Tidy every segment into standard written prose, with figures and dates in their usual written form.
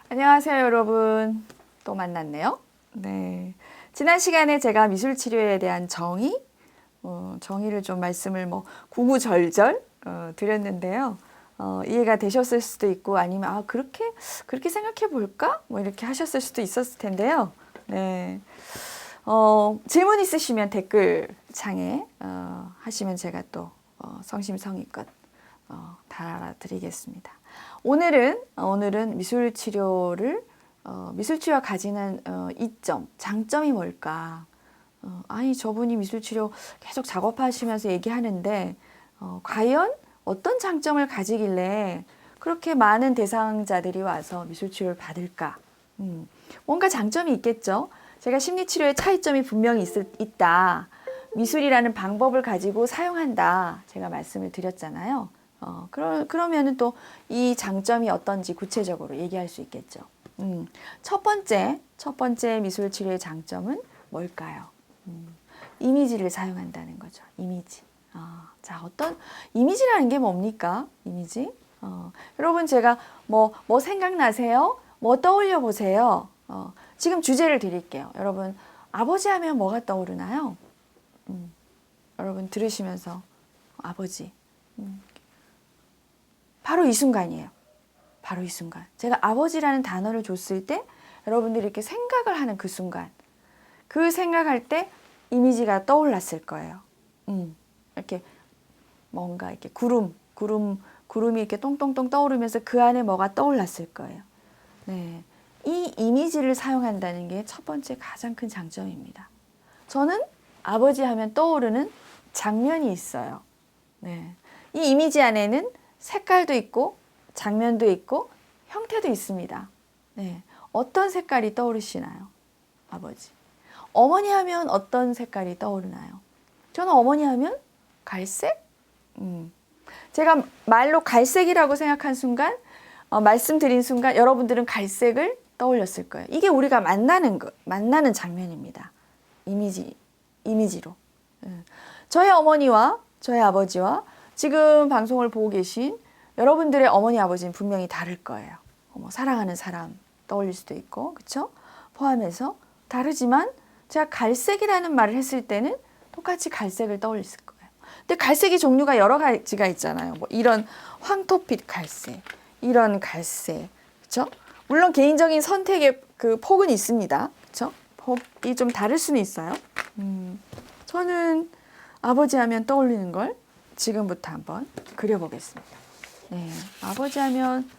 안녕하세요, 여러분. 또 만났네요. 네. 지난 시간에 제가 미술치료에 대한 정의를 좀 말씀을 구구절절 드렸는데요. 이해가 되셨을 수도 있고 아니면 그렇게 생각해 볼까? 이렇게 하셨을 수도 있었을 텐데요. 네. 질문 있으시면 댓글 창에 하시면 제가 또 성심성의껏 달아드리겠습니다. 오늘은 미술치료가 가지는 이점, 장점이 뭘까? 저분이 미술치료 계속 작업하시면서 얘기하는데 과연 어떤 장점을 가지길래 그렇게 많은 대상자들이 와서 미술치료를 받을까? 뭔가 장점이 있겠죠. 제가 심리치료의 차이점이 분명히 있다. 미술이라는 방법을 가지고 사용한다. 제가 말씀을 드렸잖아요. 그러면은 또 이 장점이 어떤지 구체적으로 얘기할 수 있겠죠. 첫 번째 미술치료의 장점은 뭘까요? 이미지를 사용한다는 거죠. 이미지. 자, 어떤 이미지라는 게 뭡니까? 이미지. 여러분 제가 뭐 생각나세요? 뭐 떠올려 보세요. 지금 주제를 드릴게요. 여러분 아버지 하면 뭐가 떠오르나요? 여러분 들으시면서 아버지. 바로 이 순간이에요. 바로 이 순간. 제가 아버지라는 단어를 줬을 때 여러분들이 이렇게 생각을 하는 그 순간. 그 생각할 때 이미지가 떠올랐을 거예요. 이렇게 뭔가 이렇게 구름이 이렇게 똥똥똥 떠오르면서 그 안에 뭐가 떠올랐을 거예요. 네. 이 이미지를 사용한다는 게 첫 번째 가장 큰 장점입니다. 저는 아버지 하면 떠오르는 장면이 있어요. 네. 이 이미지 안에는 색깔도 있고 장면도 있고 형태도 있습니다. 네. 어떤 색깔이 떠오르시나요? 아버지. 어머니 하면 어떤 색깔이 떠오르나요? 저는 어머니 하면 갈색? 제가 말로 갈색이라고 생각한 순간, 말씀드린 순간 여러분들은 갈색을 떠올렸을 거예요. 이게 우리가 만나는 장면입니다. 이미지로. 저의 어머니와 저의 아버지와 지금 방송을 보고 계신 여러분들의 어머니 아버지는 분명히 다를 거예요. 사랑하는 사람 떠올릴 수도 있고, 그렇죠? 포함해서 다르지만 제가 갈색이라는 말을 했을 때는 똑같이 갈색을 떠올렸을 거예요. 근데 갈색이 종류가 여러 가지가 있잖아요. 이런 황토빛 갈색, 이런 갈색, 그렇죠? 물론 개인적인 선택의 그 폭은 있습니다, 그렇죠? 폭이 좀 다를 수는 있어요. 저는 아버지 하면 떠올리는 걸 지금부터 한번 그려보겠습니다. 네, 아버지 하면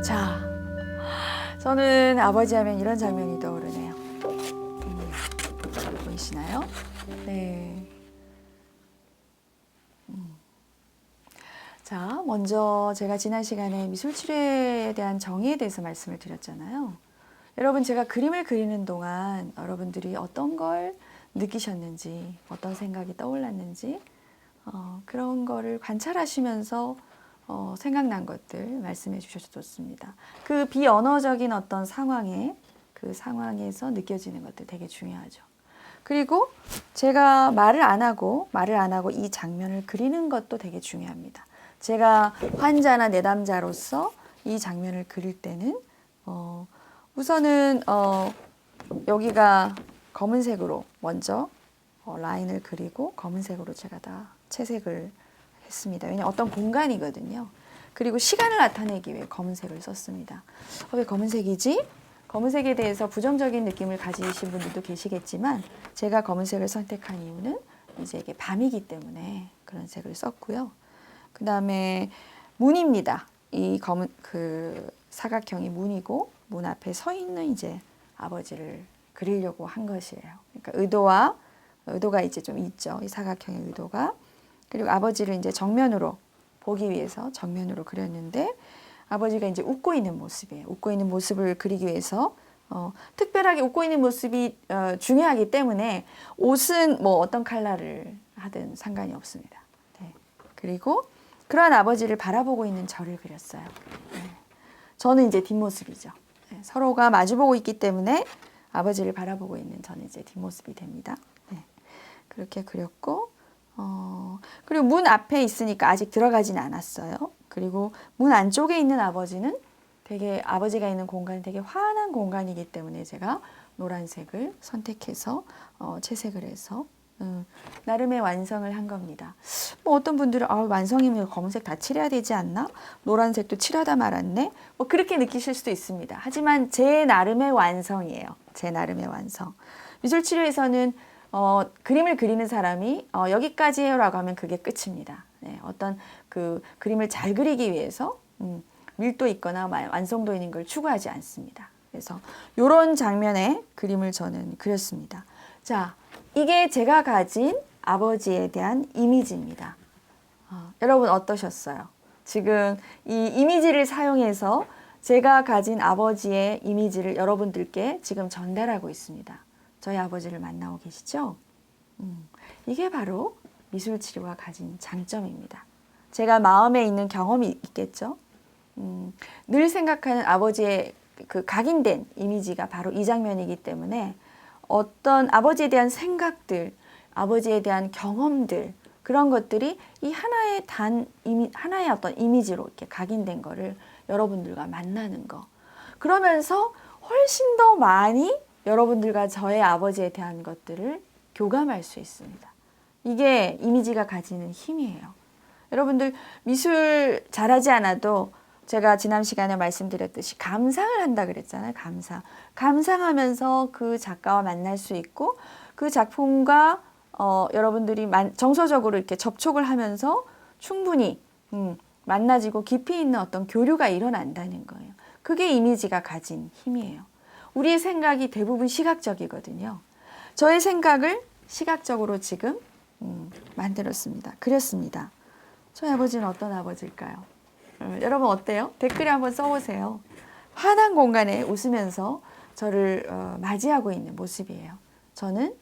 자, 저는 아버지 하면 이런 장면이 떠오르네요. 보이시나요? 네. 자, 먼저 제가 지난 시간에 미술치료에 대한 정의에 대해서 말씀을 드렸잖아요. 여러분, 제가 그림을 그리는 동안 여러분들이 어떤 걸 느끼셨는지, 어떤 생각이 떠올랐는지, 그런 거를 관찰하시면서 생각난 것들 말씀해 주셔도 좋습니다. 그 비언어적인 어떤 상황에, 그 상황에서 느껴지는 것들 되게 중요하죠. 그리고 제가 말을 안 하고 이 장면을 그리는 것도 되게 중요합니다. 제가 환자나 내담자로서 이 장면을 그릴 때는 우선은 여기가 검은색으로 먼저 라인을 그리고 검은색으로 제가 다 채색을 했습니다. 왜냐하면 어떤 공간이거든요. 그리고 시간을 나타내기 위해 검은색을 썼습니다. 왜 검은색이지? 검은색에 대해서 부정적인 느낌을 가지신 분들도 계시겠지만 제가 검은색을 선택한 이유는 이제 이게 밤이기 때문에 그런 색을 썼고요. 그 다음에 문입니다. 이 검은 그 사각형이 문이고 문 앞에 서 있는 이제 아버지를 그리려고 한 것이에요. 그러니까 의도가 이제 좀 있죠. 이 사각형의 의도가. 그리고 아버지를 이제 정면으로 보기 위해서 정면으로 그렸는데 아버지가 이제 웃고 있는 모습이에요. 웃고 있는 모습을 그리기 위해서 특별하게 웃고 있는 모습이 중요하기 때문에 옷은 뭐 어떤 컬러를 하든 상관이 없습니다. 네. 그리고 그러한 아버지를 바라보고 있는 저를 그렸어요. 네. 저는 이제 뒷모습이죠. 네. 서로가 마주보고 있기 때문에 아버지를 바라보고 있는 저는 이제 뒷모습이 됩니다. 네. 그렇게 그렸고 그리고 문 앞에 있으니까 아직 들어가진 않았어요. 그리고 문 안쪽에 있는 아버지는 되게 아버지가 있는 공간이 되게 환한 공간이기 때문에 제가 노란색을 선택해서 채색을 해서 나름의 완성을 한 겁니다. 뭐 어떤 분들은 완성이면 검은색 다 칠해야 되지 않나? 노란색도 칠하다 말았네? 뭐 그렇게 느끼실 수도 있습니다. 하지만 제 나름의 완성이에요. 제 나름의 완성. 미술치료에서는 그림을 그리는 사람이 여기까지 해요라고 하면 그게 끝입니다. 네, 어떤 그 그림을 잘 그리기 위해서 밀도 있거나 완성도 있는 걸 추구하지 않습니다. 그래서 이런 장면의 그림을 저는 그렸습니다. 자, 이게 제가 가진 아버지에 대한 이미지입니다. 여러분 어떠셨어요? 지금 이 이미지를 사용해서 제가 가진 아버지의 이미지를 여러분들께 지금 전달하고 있습니다. 저희 아버지를 만나고 계시죠? 이게 바로 미술치료가 가진 장점입니다. 제가 마음에 있는 경험이 있겠죠? 늘 생각하는 아버지의 그 각인된 이미지가 바로 이 장면이기 때문에 어떤 아버지에 대한 생각들, 아버지에 대한 경험들, 그런 것들이 이 하나의 어떤 이미지로 이렇게 각인된 거를 여러분들과 만나는 거. 그러면서 훨씬 더 많이 여러분들과 저의 아버지에 대한 것들을 교감할 수 있습니다. 이게 이미지가 가지는 힘이에요. 여러분들 미술 잘하지 않아도 제가 지난 시간에 말씀드렸듯이 감상을 한다 그랬잖아요. 감상하면서 그 작가와 만날 수 있고 그 작품과 여러분들이 정서적으로 이렇게 접촉을 하면서 충분히 만나지고 깊이 있는 어떤 교류가 일어난다는 거예요. 그게 이미지가 가진 힘이에요. 우리의 생각이 대부분 시각적이거든요. 저의 생각을 시각적으로 지금 만들었습니다. 그렸습니다. 저희 아버지는 어떤 아버지일까요? 여러분 어때요? 댓글에 한번 써보세요. 환한 공간에 웃으면서 저를 맞이하고 있는 모습이에요. 저는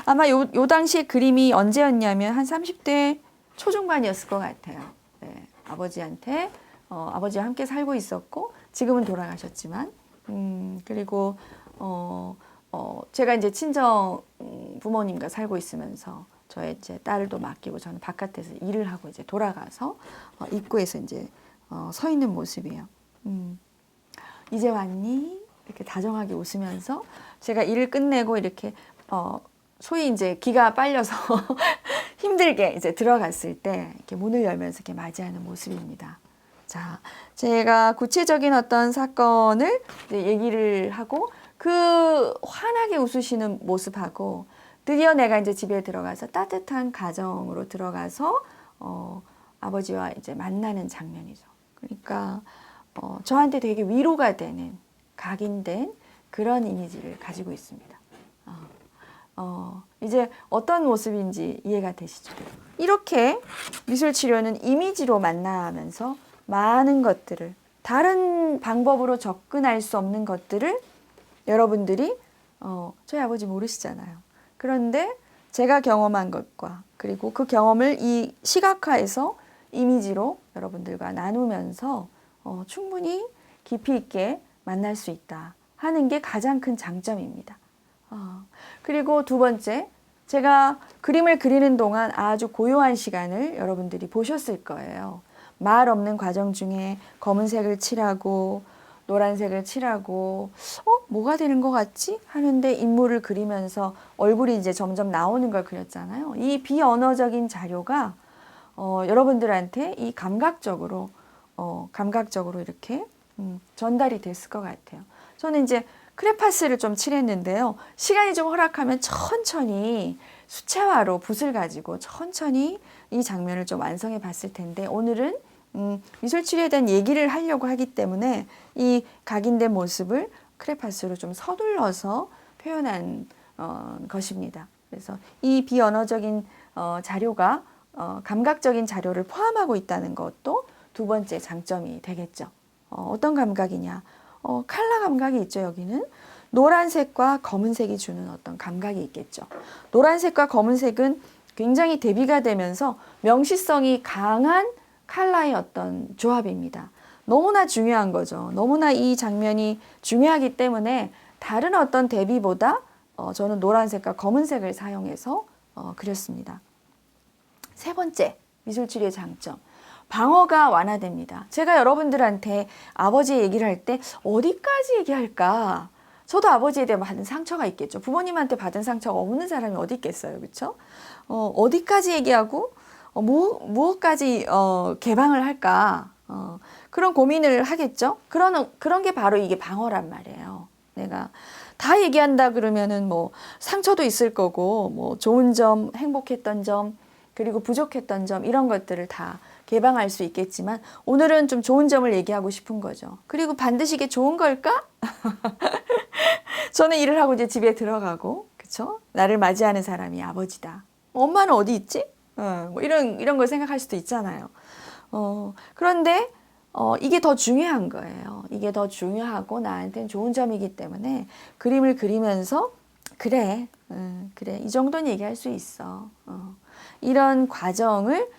아마 요 당시에 그림이 언제였냐면 한 30대 초중반이었을 것 같아요. 네, 아버지한테 아버지와 함께 살고 있었고 지금은 돌아가셨지만 그리고 제가 이제 친정 부모님과 살고 있으면서 저의 이제 딸도 맡기고 저는 바깥에서 일을 하고 이제 돌아가서 입구에서 이제 서 있는 모습이에요. 이제 왔니? 이렇게 다정하게 웃으면서 제가 일을 끝내고 이렇게 소위 이제 기가 빨려서 힘들게 이제 들어갔을 때 이렇게 문을 열면서 이렇게 맞이하는 모습입니다. 자, 제가 구체적인 어떤 사건을 이제 얘기를 하고 그 환하게 웃으시는 모습하고 드디어 내가 이제 집에 들어가서 따뜻한 가정으로 들어가서 아버지와 이제 만나는 장면이죠. 그러니까 저한테 되게 위로가 되는 각인된 그런 이미지를 가지고 있습니다. 이제 어떤 모습인지 이해가 되시죠? 이렇게 미술치료는 이미지로 만나면서 많은 것들을 다른 방법으로 접근할 수 없는 것들을 여러분들이 저희 아버지 모르시잖아요. 그런데 제가 경험한 것과 그리고 그 경험을 이 시각화해서 이미지로 여러분들과 나누면서 충분히 깊이 있게 만날 수 있다 하는 게 가장 큰 장점입니다. 그리고 두 번째, 제가 그림을 그리는 동안 아주 고요한 시간을 여러분들이 보셨을 거예요. 말 없는 과정 중에 검은색을 칠하고 노란색을 칠하고 뭐가 되는 것 같지? 하는데 인물을 그리면서 얼굴이 이제 점점 나오는 걸 그렸잖아요. 이 비언어적인 자료가 여러분들한테 이 감각적으로 이렇게 전달이 됐을 것 같아요. 저는 이제 크레파스를 좀 칠했는데요. 시간이 좀 허락하면 천천히 수채화로 붓을 가지고 천천히 이 장면을 좀 완성해 봤을 텐데 오늘은 미술치료에 대한 얘기를 하려고 하기 때문에 이 각인된 모습을 크레파스로 좀 서둘러서 표현한 것입니다. 그래서 이 비언어적인 자료가 감각적인 자료를 포함하고 있다는 것도 두 번째 장점이 되겠죠. 어떤 감각이냐? 컬러 감각이 있죠. 여기는 노란색과 검은색이 주는 어떤 감각이 있겠죠. 노란색과 검은색은 굉장히 대비가 되면서 명시성이 강한 컬러의 어떤 조합입니다. 너무나 중요한 거죠. 너무나 이 장면이 중요하기 때문에 다른 어떤 대비보다 저는 노란색과 검은색을 사용해서 그렸습니다. 세 번째, 미술치료의 장점. 방어가 완화됩니다. 제가 여러분들한테 아버지 얘기를 할 때 어디까지 얘기할까? 저도 아버지에 대해 받은 상처가 있겠죠. 부모님한테 받은 상처가 없는 사람이 어디 있겠어요. 그렇죠? 어디까지 얘기하고 무엇까지 개방을 할까? 그런 고민을 하겠죠. 그런 게 바로 이게 방어란 말이에요. 내가 다 얘기한다 그러면은 뭐 상처도 있을 거고 뭐 좋은 점, 행복했던 점, 그리고 부족했던 점 이런 것들을 다 개방할 수 있겠지만 오늘은 좀 좋은 점을 얘기하고 싶은 거죠. 그리고 반드시 이게 좋은 걸까? 저는 일을 하고 이제 집에 들어가고, 그쵸? 나를 맞이하는 사람이 아버지다. 엄마는 어디 있지? 뭐 이런 걸 생각할 수도 있잖아요. 그런데 이게 더 중요한 거예요. 이게 더 중요하고 나한테는 좋은 점이기 때문에 그림을 그리면서 그래, 이 정도는 얘기할 수 있어. 이런 과정을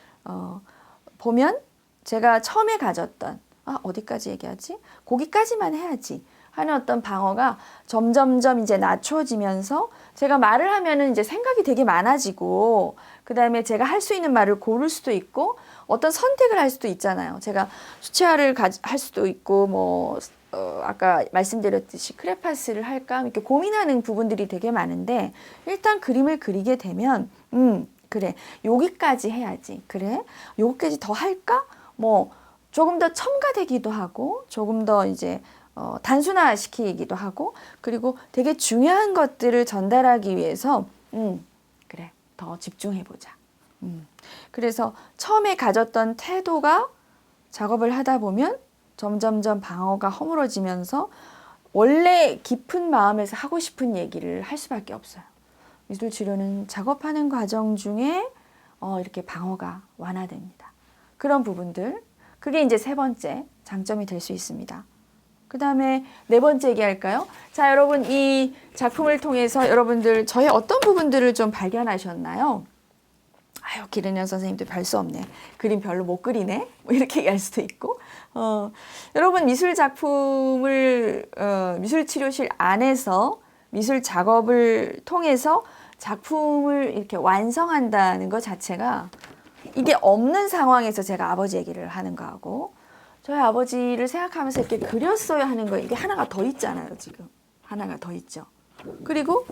보면 제가 처음에 가졌던 어디까지 얘기하지? 거기까지만 해야지 하는 어떤 방어가 점점점 이제 낮춰지면서 제가 말을 하면은 이제 생각이 되게 많아지고 그 다음에 제가 할 수 있는 말을 고를 수도 있고 어떤 선택을 할 수도 있잖아요. 제가 수채화를 할 수도 있고 뭐 아까 말씀드렸듯이 크레파스를 할까 이렇게 고민하는 부분들이 되게 많은데 일단 그림을 그리게 되면 그래 여기까지 해야지 그래 여기까지 더 할까 뭐 조금 더 첨가되기도 하고 조금 더 이제 단순화시키기도 하고 그리고 되게 중요한 것들을 전달하기 위해서 그래 더 집중해보자. 그래서 처음에 가졌던 태도가 작업을 하다 보면 점점점 방어가 허물어지면서 원래 깊은 마음에서 하고 싶은 얘기를 할 수밖에 없어요. 미술치료는 작업하는 과정 중에 이렇게 방어가 완화됩니다. 그런 부분들, 그게 이제 세 번째 장점이 될 수 있습니다. 그 다음에 네 번째 얘기할까요? 자, 여러분 이 작품을 통해서 여러분들 저의 어떤 부분들을 좀 발견하셨나요? 아유, 기르년 선생님도 별 수 없네. 그림 별로 못 그리네. 뭐 이렇게 얘기할 수도 있고. 여러분 미술 작품을 미술 치료실 안에서 미술 작업을 통해서 작품을 이렇게 완성한다는 것 자체가 이게 없는 상황에서 제가 아버지 얘기를 하는 거하고 저희 아버지를 생각하면서 이렇게 그렸어요 하는 거 이게 하나가 더 있잖아요, 지금. 하나가 더 있죠. 그리고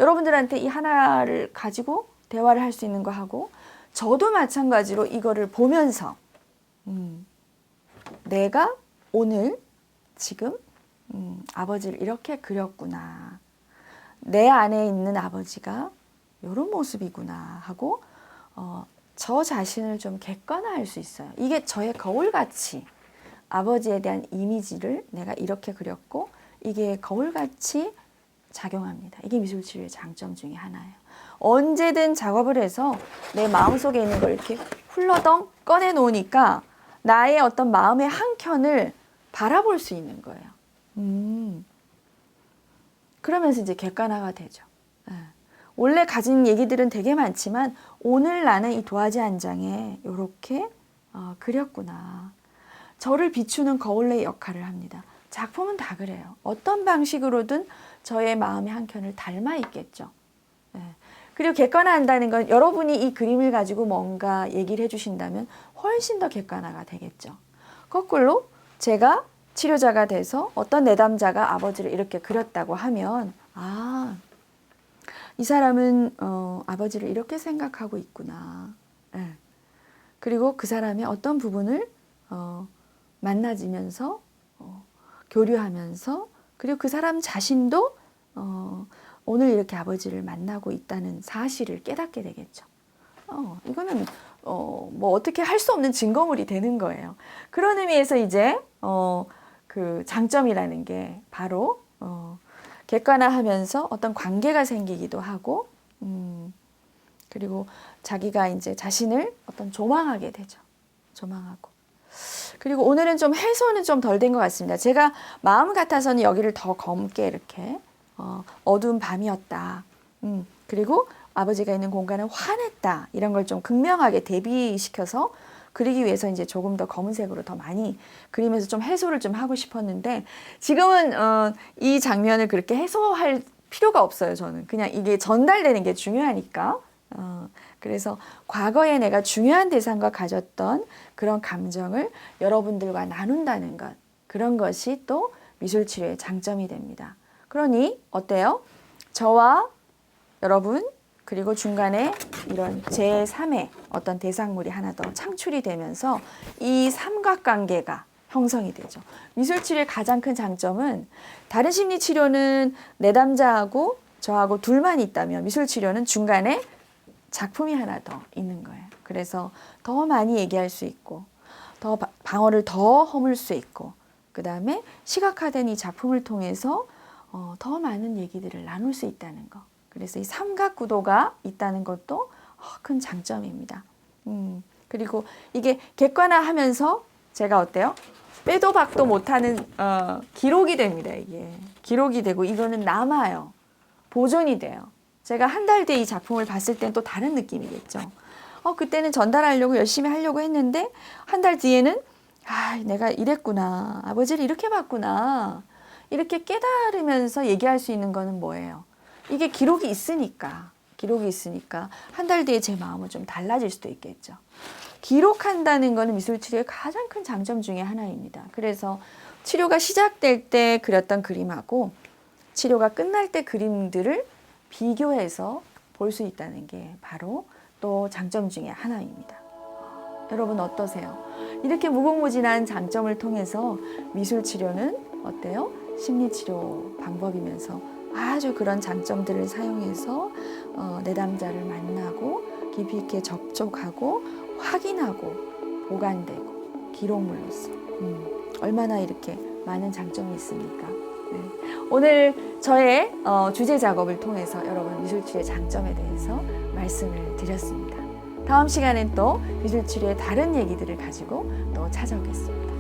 여러분들한테 이 하나를 가지고 대화를 할 수 있는 거 하고 저도 마찬가지로 이거를 보면서 내가 오늘 지금 아버지를 이렇게 그렸구나. 내 안에 있는 아버지가 이런 모습이구나 하고 저 자신을 좀 객관화할 수 있어요. 이게 저의 거울같이 아버지에 대한 이미지를 내가 이렇게 그렸고 이게 거울같이 작용합니다. 이게 미술치료의 장점 중에 하나예요. 언제든 작업을 해서 내 마음속에 있는 걸 이렇게 훌러덩 꺼내 놓으니까 나의 어떤 마음의 한 켠을 바라볼 수 있는 거예요. 그러면서 이제 객관화가 되죠. 원래 가진 얘기들은 되게 많지만 오늘 나는 이 도화지 한 장에 이렇게 그렸구나. 저를 비추는 거울의 역할을 합니다. 작품은 다 그래요. 어떤 방식으로든 저의 마음의 한 켠을 닮아 있겠죠. 그리고 객관화한다는 건 여러분이 이 그림을 가지고 뭔가 얘기를 해주신다면 훨씬 더 객관화가 되겠죠. 거꾸로 제가 치료자가 돼서 어떤 내담자가 아버지를 이렇게 그렸다고 하면 이 사람은 아버지를 이렇게 생각하고 있구나. 그리고 그 사람의 어떤 부분을 만나지면서 교류하면서 그리고 그 사람 자신도 오늘 이렇게 아버지를 만나고 있다는 사실을 깨닫게 되겠죠. 이거는 뭐 어떻게 할 수 없는 증거물이 되는 거예요. 그런 의미에서 이제 그 장점이라는 게 바로 객관화하면서 어떤 관계가 생기기도 하고 그리고 자기가 이제 자신을 어떤 조망하게 되죠. 조망하고. 그리고 오늘은 좀 해소는 좀 덜 된 것 같습니다. 제가 마음 같아서는 여기를 더 검게 이렇게 어두운 밤이었다. 그리고 아버지가 있는 공간은 환했다. 이런 걸 좀 극명하게 대비시켜서 그리기 위해서 이제 조금 더 검은색으로 더 많이 그리면서 좀 해소를 좀 하고 싶었는데 지금은 이 장면을 그렇게 해소할 필요가 없어요. 저는 그냥 이게 전달되는 게 중요하니까. 그래서 과거에 내가 중요한 대상과 가졌던 그런 감정을 여러분들과 나눈다는 것, 그런 것이 또 미술치료의 장점이 됩니다. 그러니 어때요? 저와 여러분 그리고 중간에 이런 제3의 어떤 대상물이 하나 더 창출이 되면서 이 삼각관계가 형성이 되죠. 미술치료의 가장 큰 장점은 다른 심리치료는 내담자하고 저하고 둘만 있다면 미술치료는 중간에 작품이 하나 더 있는 거예요. 그래서 더 많이 얘기할 수 있고 더 방어를 더 허물 수 있고 그 다음에 시각화된 이 작품을 통해서 더 많은 얘기들을 나눌 수 있다는 거. 그래서 이 삼각구도가 있다는 것도 큰 장점입니다. 그리고 이게 객관화하면서 제가 어때요? 빼도 박도 못하는 기록이 됩니다. 이게 기록이 되고 이거는 남아요. 보존이 돼요. 제가 한 달 뒤에 이 작품을 봤을 땐 또 다른 느낌이겠죠. 그때는 전달하려고 열심히 하려고 했는데 한 달 뒤에는 내가 이랬구나. 아버지를 이렇게 봤구나. 이렇게 깨달으면서 얘기할 수 있는 거는 뭐예요? 이게 기록이 있으니까 한 달 뒤에 제 마음은 좀 달라질 수도 있겠죠. 기록한다는 거는 미술치료의 가장 큰 장점 중에 하나입니다. 그래서 치료가 시작될 때 그렸던 그림하고 치료가 끝날 때 그림들을 비교해서 볼 수 있다는 게 바로 또 장점 중에 하나입니다. 여러분 어떠세요? 이렇게 무궁무진한 장점을 통해서 미술 치료는 어때요? 심리치료 방법이면서 아주 그런 장점들을 사용해서 내담자를 만나고 깊이 있게 접촉하고 확인하고 보관되고 기록물로서 얼마나 이렇게 많은 장점이 있습니까? 네. 오늘 저의 주제 작업을 통해서 여러분 미술치료의 장점에 대해서 말씀을 드렸습니다. 다음 시간엔 또 미술치료의 다른 얘기들을 가지고 또 찾아오겠습니다.